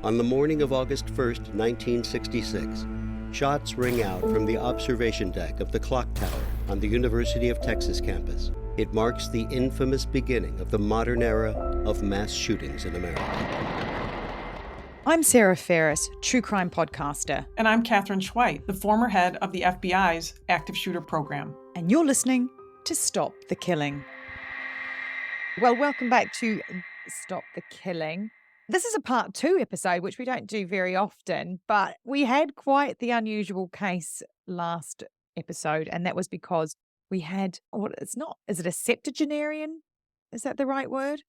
On the morning of August 1st, 1966, shots ring out from the observation deck of the clock tower on the University of Texas campus. It marks the infamous beginning of the modern era of mass shootings in America. I'm Sarah Ferris, true crime podcaster. And I'm Catherine Schweit, the former head of the FBI's active shooter program. And you're listening to Stop the Killing. Well, welcome back to Stop the Killing. This is a part 2 episode, which we don't do very often, but we had quite the unusual case last episode, and that was because we had, is it a septuagenarian? Is that the right word?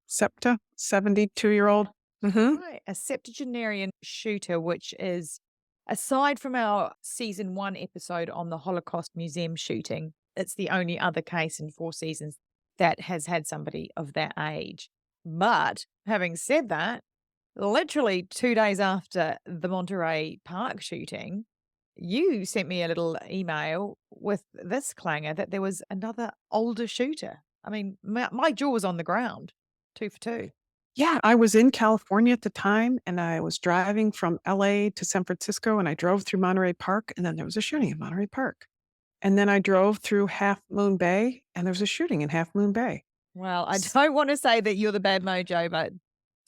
72-year-old. Mm-hmm. Right, a septuagenarian shooter, which is, aside from our season 1 episode on the Holocaust Museum shooting, it's the only other case in 4 seasons that has had somebody of that age. But having said that, literally 2 days after the Monterey Park shooting, you sent me a little email with this clanger that there was another older shooter. I mean, my jaw was on the ground, 2 for 2. Yeah, I was in California at the time, and I was driving from LA to San Francisco, and I drove through Monterey Park, and then there was a shooting in Monterey Park. And then I drove through Half Moon Bay, and there was a shooting in Half Moon Bay. Well, I don't want to say that you're the bad mojo, but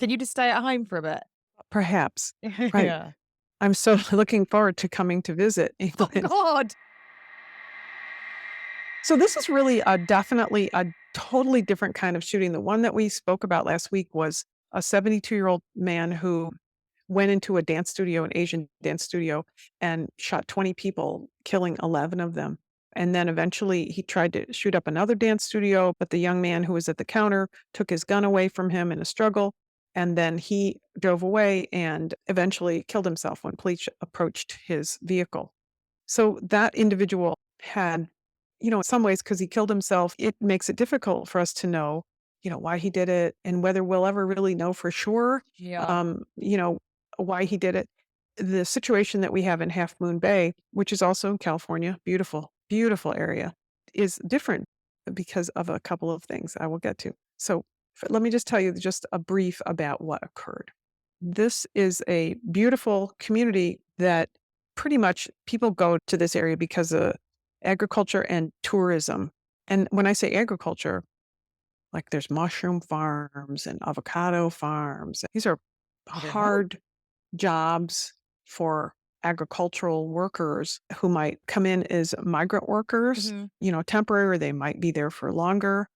can you just stay at home for a bit? Perhaps. Right. Yeah. I'm so looking forward to coming to visit England. Oh, God. So this is really definitely a totally different kind of shooting. The one that we spoke about last week was a 72-year-old man who went into a dance studio, an Asian dance studio, and shot 20 people, killing 11 of them. And then eventually he tried to shoot up another dance studio, but the young man who was at the counter took his gun away from him in a struggle. And then he drove away and eventually killed himself when police approached his vehicle. So that individual had, in some ways, because he killed himself, it makes it difficult for us to know, why he did it and whether we'll ever really know for sure, Yeah. why he did it. The situation that we have in Half Moon Bay, which is also in California, beautiful, beautiful area, is different because of a couple of things I will get to. So let me just tell you just a brief about what occurred. This is a beautiful community that pretty much people go to this area because of agriculture and tourism. And when I say agriculture, like there's mushroom farms and avocado farms. These are hard jobs for agricultural workers who might come in as migrant workers, temporary, or they might be there for longer,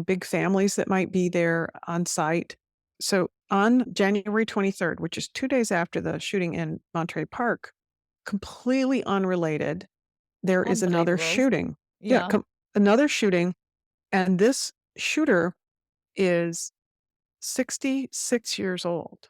big families that might be there on site. So on January 23rd, which is 2 days after the shooting in Monterey Park, completely unrelated, there is another shooting. Yeah. Another shooting. And this shooter is 66 years old.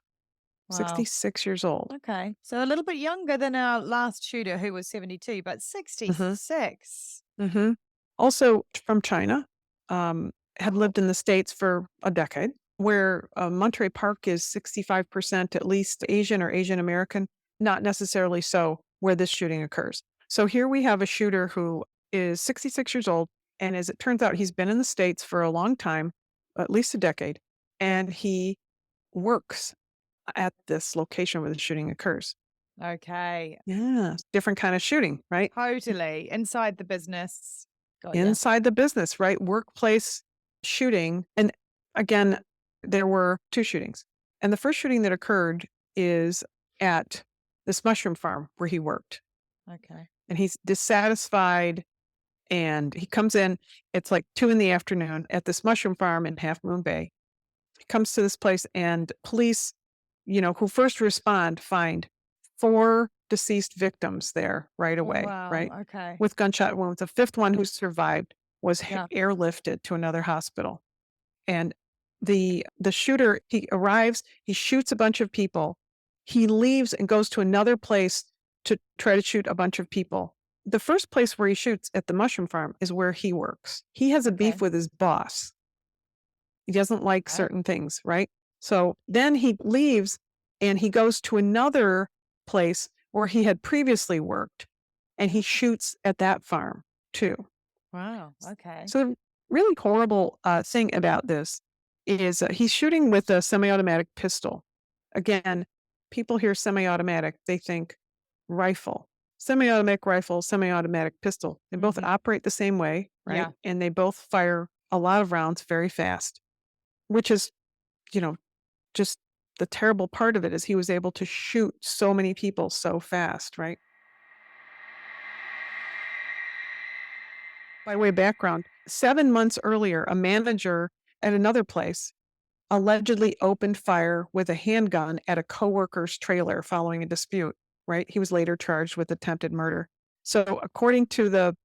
Wow. 66 years old. Okay. So a little bit younger than our last shooter who was 72, but 66. Mm-hmm. Also from China, had lived in the States for a decade, where Monterey Park is 65% at least Asian or Asian American, not necessarily so where this shooting occurs. So here we have a shooter who is 66 years old, and as it turns out, he's been in the States for a long time, at least a decade, and he works at this location where the shooting occurs. Okay. Yeah, different kind of shooting, right? Totally. Inside the business. Inside the business, right? Workplace shooting. And again, there were 2 shootings. And the first shooting that occurred is at this mushroom farm where he worked. Okay. And he's dissatisfied. And he comes in, it's like 2 p.m. at this mushroom farm in Half Moon Bay. He comes to this place and police, who first respond, find 4 deceased victims there right away, Wow. right? Okay. With gunshot wounds. The 5th one who survived was airlifted to another hospital. And the shooter, he arrives, he shoots a bunch of people. He leaves and goes to another place to try to shoot a bunch of people. The first place where he shoots at the mushroom farm is where he works. He has a beef with his boss. He doesn't like certain things, right? So then he leaves and he goes to another place where he had previously worked, and he shoots at that farm too. Wow. Okay. So the really horrible thing about this is he's shooting with a semi-automatic pistol. Again, People hear semi-automatic, they think rifle. Semi-automatic rifle, semi-automatic pistol. They both Mhm. operate the same way, right? Yeah. And they both fire a lot of rounds very fast, which is, you know, just the terrible part of it is he was able to shoot so many people so fast, right? By way of background, 7 months earlier, a manager at another place allegedly opened fire with a handgun at a coworker's trailer following a dispute, right? He was later charged with attempted murder. So, according to the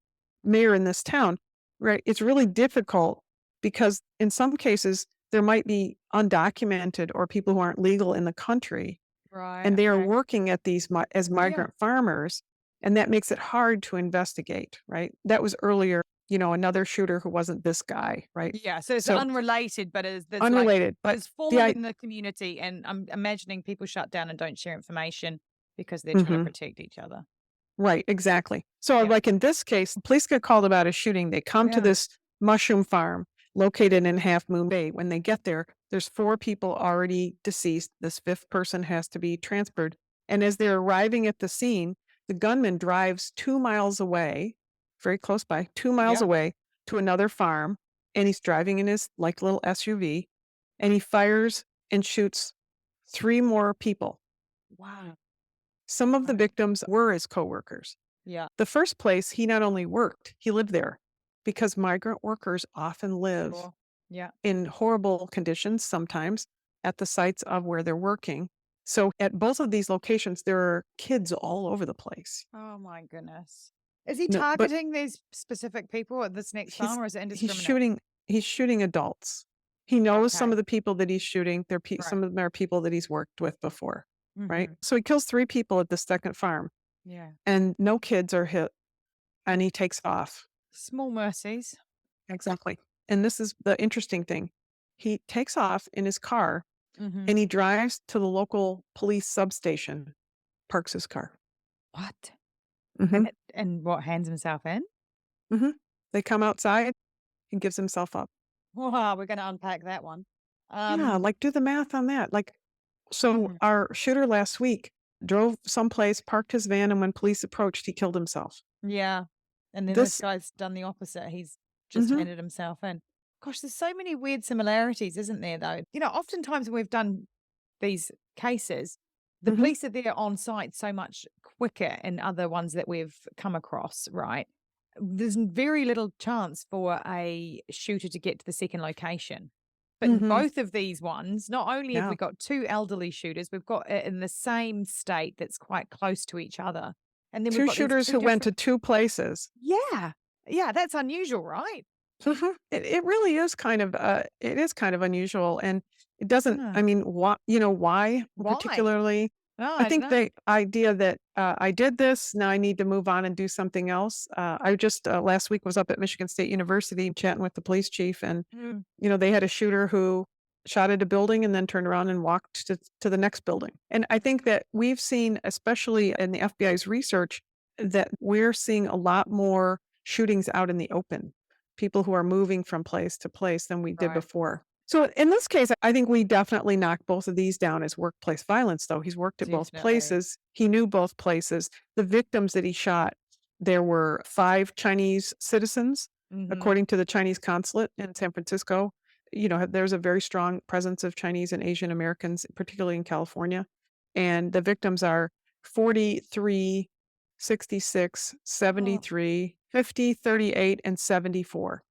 mayor in this town, right, it's really difficult because in some cases there might be undocumented or people who aren't legal in the country Right, and they are okay. working at these as Yeah. migrant farmers, and that makes it hard to investigate, right? That was earlier, another shooter who wasn't this guy, right? Yeah, so it's So unrelated, but it's like unrelated, but it's the fallen I within the community, and I'm imagining people shut down and don't share information because they're trying to Mhm. protect each other. Right, exactly. So, Yeah. like in this case, police get called about a shooting. They come to Yeah. this mushroom farm located in Half Moon Bay. When they get there, there's 4 people already deceased. This 5th person has to be transferred. And as they're arriving at the scene, the gunman drives 2 miles away, very close by, 2 miles Yeah. away to another farm, and he's driving in his like little SUV, and he fires and shoots 3 more people. Wow. Some of the Right. victims were his coworkers. Yeah. The first place, he not only worked, he lived there because migrant workers often live Sure. Yeah. in horrible conditions sometimes at the sites of where they're working. So at both of these locations, there are kids all over the place. Oh my goodness. Is he No, but targeting these specific people at this next farm, he's or is it he's indiscriminate? shooting he's shooting adults. He knows some Okay. of the people that he's shooting. Right. Some of them are people that he's worked with before, right? Mhm. So he kills 3 people at the second farm, Yeah. and no kids are hit, and he takes off. Small mercies. Exactly. And this is the interesting thing. He takes off in his car Mhm. and he drives to the local police substation, parks his car. What? Hmm. And what, hands himself in? Hmm. They come outside and gives himself up. Wow, we're gonna unpack that one. Yeah, Um, like do the math on that. Like, so mhm. our shooter last week drove someplace, parked his van, and when police approached, he killed himself. Yeah. And then this This, guy's done the opposite. He's just hmm handed himself in. Gosh, there's so many weird similarities, isn't there, though? Oftentimes when we've done these cases, the hmm police are there on site so much quicker in other ones that we've come across, right? There's very little chance for a shooter to get to the second location. But in hmm both of these ones, not only have yeah, we got two elderly shooters, we've got it in the same state that's quite close to each other. And then we've two got these shooters two who went to different. 2 places. Yeah. Yeah, that's unusual, right? Mhm. It really is kind of, it is kind of unusual, and it doesn't Huh. I mean, why Why? particularly? No, I I don't think know. the idea that, I did this, now I need to move on and do something else. I just, last week was up at Michigan State University chatting with the police chief, and, Mm, they had a shooter who shot at a building and then turned around and walked to the next building. And I think that we've seen, especially in the FBI's research, that we're seeing a lot more shootings out in the open, people who are moving from place to place than we did right. before. So in this case, I think we definitely knocked both of these down as workplace violence, though. He's worked at both Definitely. places. He knew both places. The victims that he shot, there were 5 Chinese citizens, Mhm. according to the Chinese consulate in San Francisco. There's a very strong presence of Chinese and Asian Americans, particularly in California. And the victims are 43, 66, Oh, 73, 50, 38, and 74.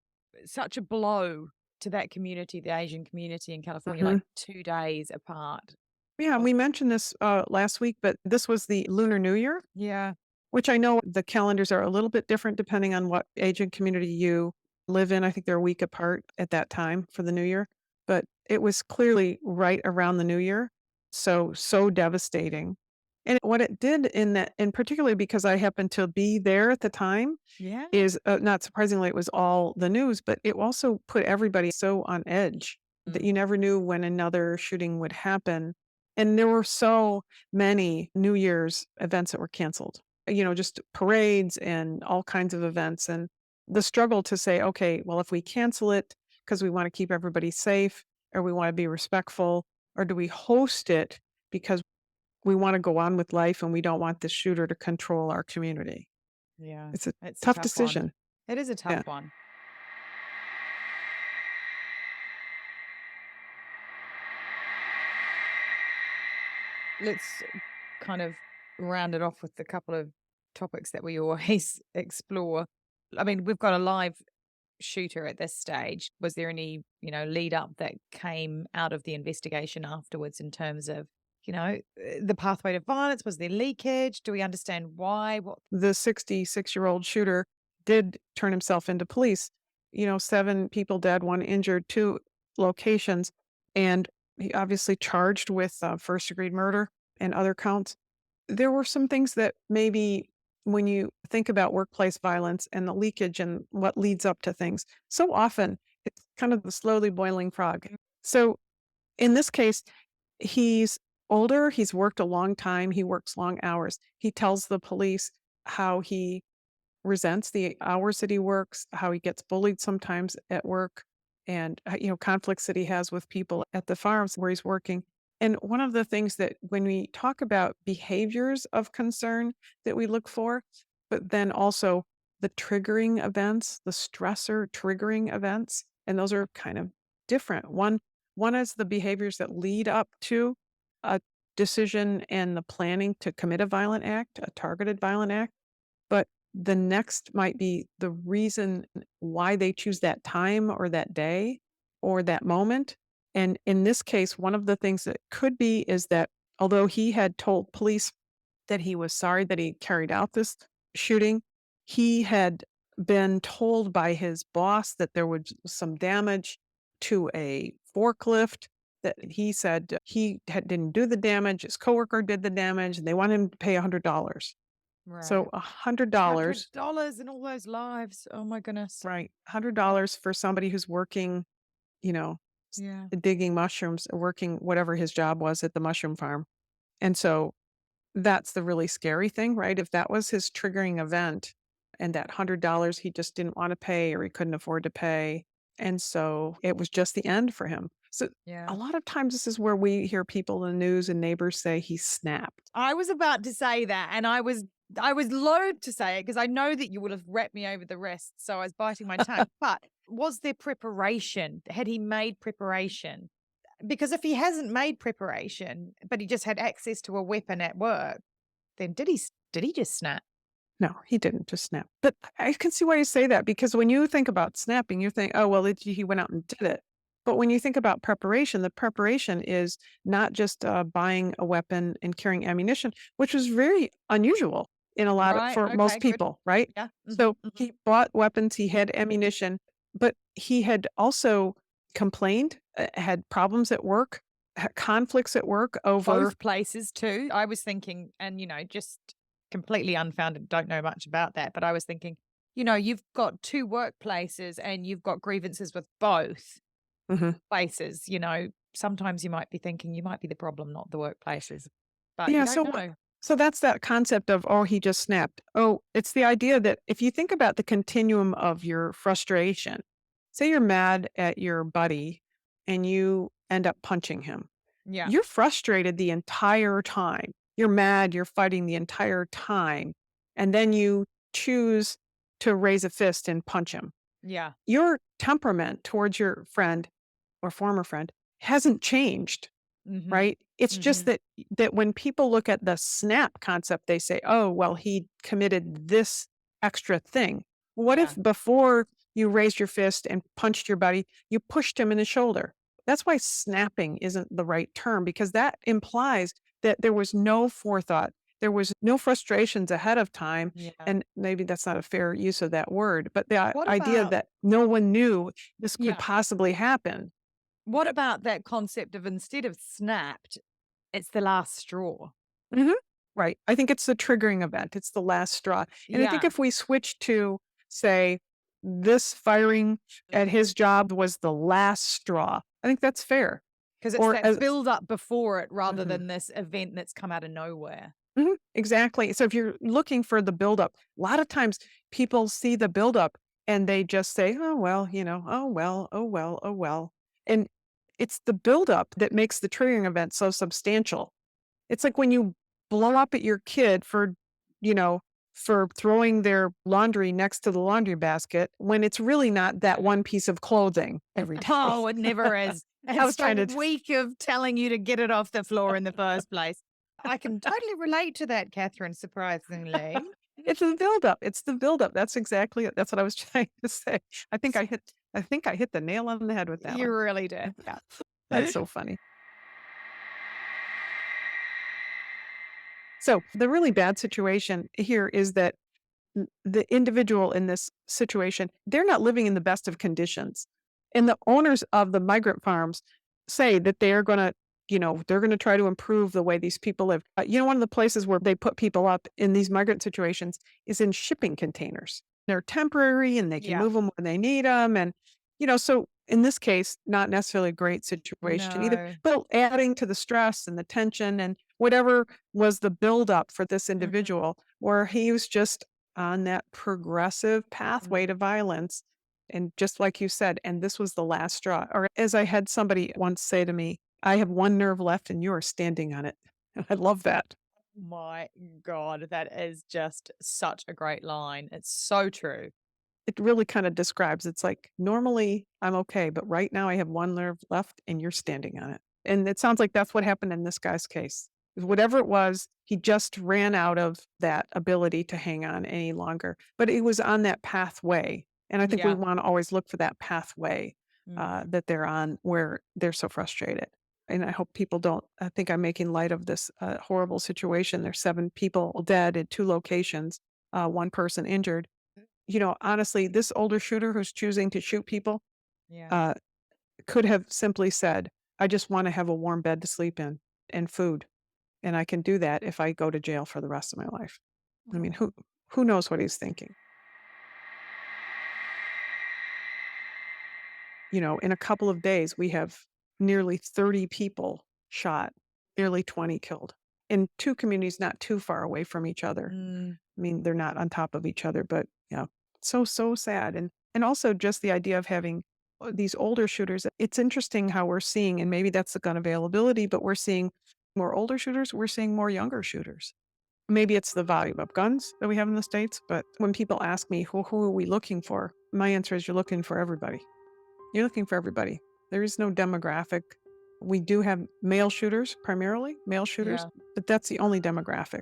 such a blow to that community, the Asian community in California, like Mhm. 2 days apart. Yeah, Oh, we mentioned this last week, but this was the Lunar New Year, yeah. which I know the calendars are a little bit different depending on what Asian community you live in. I think they're a week apart at that time for the New Year, but it was clearly right around the New Year. So devastating. And what it did in that, and particularly because I happened to be there at the time, Yeah. is, not surprisingly, it was all the news, but it also put everybody so on edge that Mm, you never knew when another shooting would happen. And there were so many New Year's events that were canceled, just parades and all kinds of events. And the struggle to say, okay, well, if we cancel it because we want to keep everybody safe or we want to be respectful, or do we host it because we want to go on with life and we don't want the shooter to control our community. Yeah. It's a It's a tough tough one. decision. It is a Yeah. tough one. Let's kind of round it off with a couple of topics that we always explore. I mean, we've got a live shooter at this stage. Was there any, lead up that came out of the investigation afterwards in terms of, the pathway to violence? Was there leakage? Do we understand why? What? The 66-year-old shooter did turn himself into police. 7 people dead, 1 injured, 2 locations, and he obviously charged with first-degree murder and other counts. There were some things that maybe when you think about workplace violence and the leakage and what leads up to things, so often it's kind of the slowly boiling frog. So in this case, he's older, he's worked a long time, he works long hours. He tells the police how he resents the hours that he works, how he gets bullied sometimes at work, and conflicts that he has with people at the farms where he's working. And one of the things that when we talk about behaviors of concern that we look for, but then also the triggering events, the stressor triggering events, and those are kind of different. One is the behaviors that lead up to a decision and the planning to commit a violent act, a targeted violent act. But the next might be the reason why they choose that time or that day or that moment. And in this case, one of the things that could be is that although he had told police that he was sorry that he carried out this shooting, he had been told by his boss that there was some damage to a forklift, that he said didn't do the damage, his coworker did the damage, and they wanted him to pay $100. So Right. $100, $100 and all those lives. Oh my goodness. right? $100 for somebody who's working, you know, s- Yeah. digging mushrooms, or working whatever his job was at the mushroom farm. And so that's the really scary thing, right? If that was his triggering event and that $100 he just didn't want to pay or he couldn't afford to pay. And so it was just the end for him. So a Yeah. lot of times this is where we hear people in the news and neighbors say he snapped. I was about to say that, and I was loath to say it because I know that you would have wrapped me over the wrist, so I was biting my tongue. But was there preparation? Had he made preparation? Because if he hasn't made preparation, but he just had access to a weapon at work, then did he just snap? No, he didn't just snap. But I can see why you say that, because when you think about snapping, you think, oh, well, he went out and did it. But when you think about preparation, the preparation is not just buying a weapon and carrying ammunition, which was very unusual Right. for most Okay. Good. people, right? Yeah. So Hmm. he bought weapons, he had ammunition, but he had also complained, had problems at work, had conflicts at work over. Both places too. I was thinking, and just completely unfounded, don't know much about that, but I was thinking, you've got two workplaces and you've got grievances with both Mhm. places. Sometimes you might be thinking you might be the problem, not the workplaces, but you Yeah, don't know. so that's that concept of, "Oh, he just snapped." Oh, it's the idea that if you think about the continuum of your frustration, say you're mad at your buddy and you end up punching him. Yeah. You're frustrated the entire time. You're mad, you're fighting the entire time, and then you choose to raise a fist and punch him. Yeah. Your temperament towards your friend or former friend hasn't changed. Mhm. Right? It's just Mhm. that when people look at the snap concept, they say, "Oh, well, he committed this extra thing." What if Yeah. before you raised your fist and punched your buddy, you pushed him in the shoulder? That's why snapping isn't the right term, because that implies that there was no forethought. There was no frustrations ahead of time, Yeah. and maybe that's not a fair use of that word, but the What idea about that no one knew this could yeah. possibly happen. What about that concept of instead of snapped, it's the last straw? Mhm. Right. I think it's the triggering event. It's the last straw. And I think Yeah. if we switch to, say, this firing at his job was the last straw, I think that's fair. Because it's Or that as build up before it rather Mhm. than this event that's come out of nowhere. Mhm. Exactly. So if you're looking for the buildup, a lot of times people see the buildup and they just say, oh, well, oh, well, oh, well, oh, well. And it's the buildup that makes the triggering event so substantial. It's like when you blow up at your kid for, you know, for throwing their laundry next to the laundry basket when it's really not that one piece of clothing every day. Oh, it never is. I was It's trying the to week of telling you to get it off the floor in the first place. I can totally relate to that, Catherine, surprisingly. It's the buildup. It's the buildup. That's exactly it. That's what I was trying to say. I think I hit the nail on the head with that You one. really did. Yeah. That's so funny. So the really bad situation here is that the individual in this situation, they're not living in the best of conditions. And the owners of the migrant farms say that they are going to, they're going to try to improve the way these people live. One of the places where they put people up in these migrant situations is in shipping containers. They're temporary and they can Yeah. move them when they need them. And, so in this case, not necessarily a great situation either, No. but adding to the stress and the tension and whatever was the buildup for this Mhm. individual, where he was just on that progressive pathway to violence. And just like you said, and this was the last straw. Or as I had somebody once say to me, I have one nerve left and you are standing on it. And I love that. My God, that is just such a great line. It's so true. It really kind of describes it's like normally I'm okay, but right now I have one nerve left and you're standing on it. And it sounds like that's what happened in this guy's case. Whatever it was, he just ran out of that ability to hang on any longer. But it was on that pathway. And I think we Yeah. want to always look for that pathway Mm. that they're on where they're so frustrated. And I hope people don't. I think I'm making light of this horrible situation. There's 7 people dead at 2 locations, 1 person injured. Honestly, this older shooter who's choosing to shoot people Yeah. uh, could have simply said, I just want to have a warm bed to sleep in and food. And I can do that if I go to jail for the rest of my life. I mean, who knows what he's thinking? In a couple of days, we have nearly 30 people shot, nearly 20 killed in 2 communities not too far away from each other. Mm. I mean, they're not on top of each other, but so sad. And also just the idea of having these older shooters. It's interesting how we're seeing, and maybe that's the gun availability, but we're seeing more older shooters. We're seeing more younger shooters. Maybe it's the volume of guns that we have in the States, but when people ask me, who are we looking for? My answer is you're looking for everybody. You're looking for everybody. There is no demographic. We do have male shooters, primarily male shooters, Yeah. but that's the only demographic.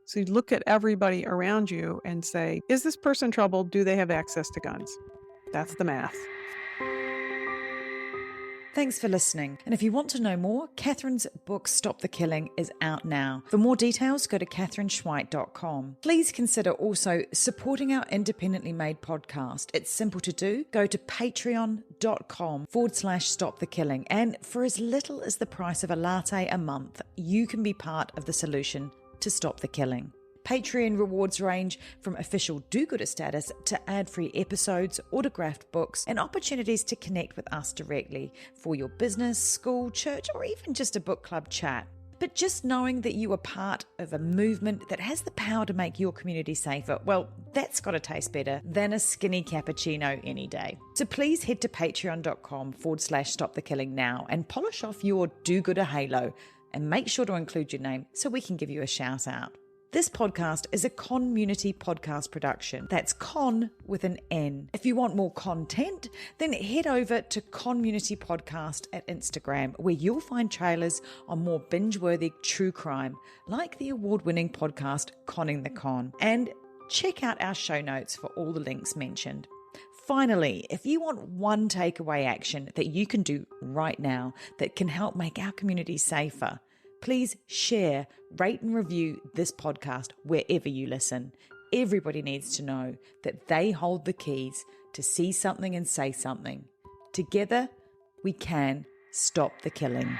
So you look at everybody around you and say, is this person troubled? Do they have access to guns? That's the math. Thanks for listening. And if you want to know more, Catherine's book, Stop the Killing, is out now. For more details, go to catherineschweit.com. Please consider also supporting our independently made podcast. It's simple to do. Go to patreon.com/Stop the Killing. And for as little as the price of a latte a month, you can be part of the solution to stop the killing. Patreon rewards range from official do-gooder status to ad-free episodes, autographed books, and opportunities to connect with us directly for your business, school, church, or even just a book club chat. But just knowing that you are part of a movement that has the power to make your community safer, well, that's got to taste better than a skinny cappuccino any day. So please head to patreon.com/Stop the Killing now and polish off your do-gooder halo and make sure to include your name so we can give you a shout out. This podcast is a community podcast production. That's con with an N. If you want more content, then head over to Community Podcast at Instagram, where you'll find trailers on more binge-worthy true crime, like the award-winning podcast Conning the Con. And check out our show notes for all the links mentioned. Finally, if you want one takeaway action that you can do right now that can help make our community safer, please share, rate and review this podcast wherever you listen. Everybody needs to know that they hold the keys to see something and say something. Together, we can stop the killing.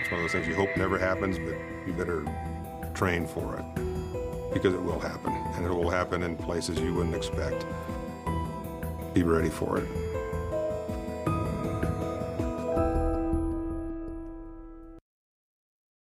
It's one of those things you hope never happens, but you better train for it, because it will happen, and it will happen in places you wouldn't expect. Be ready for it.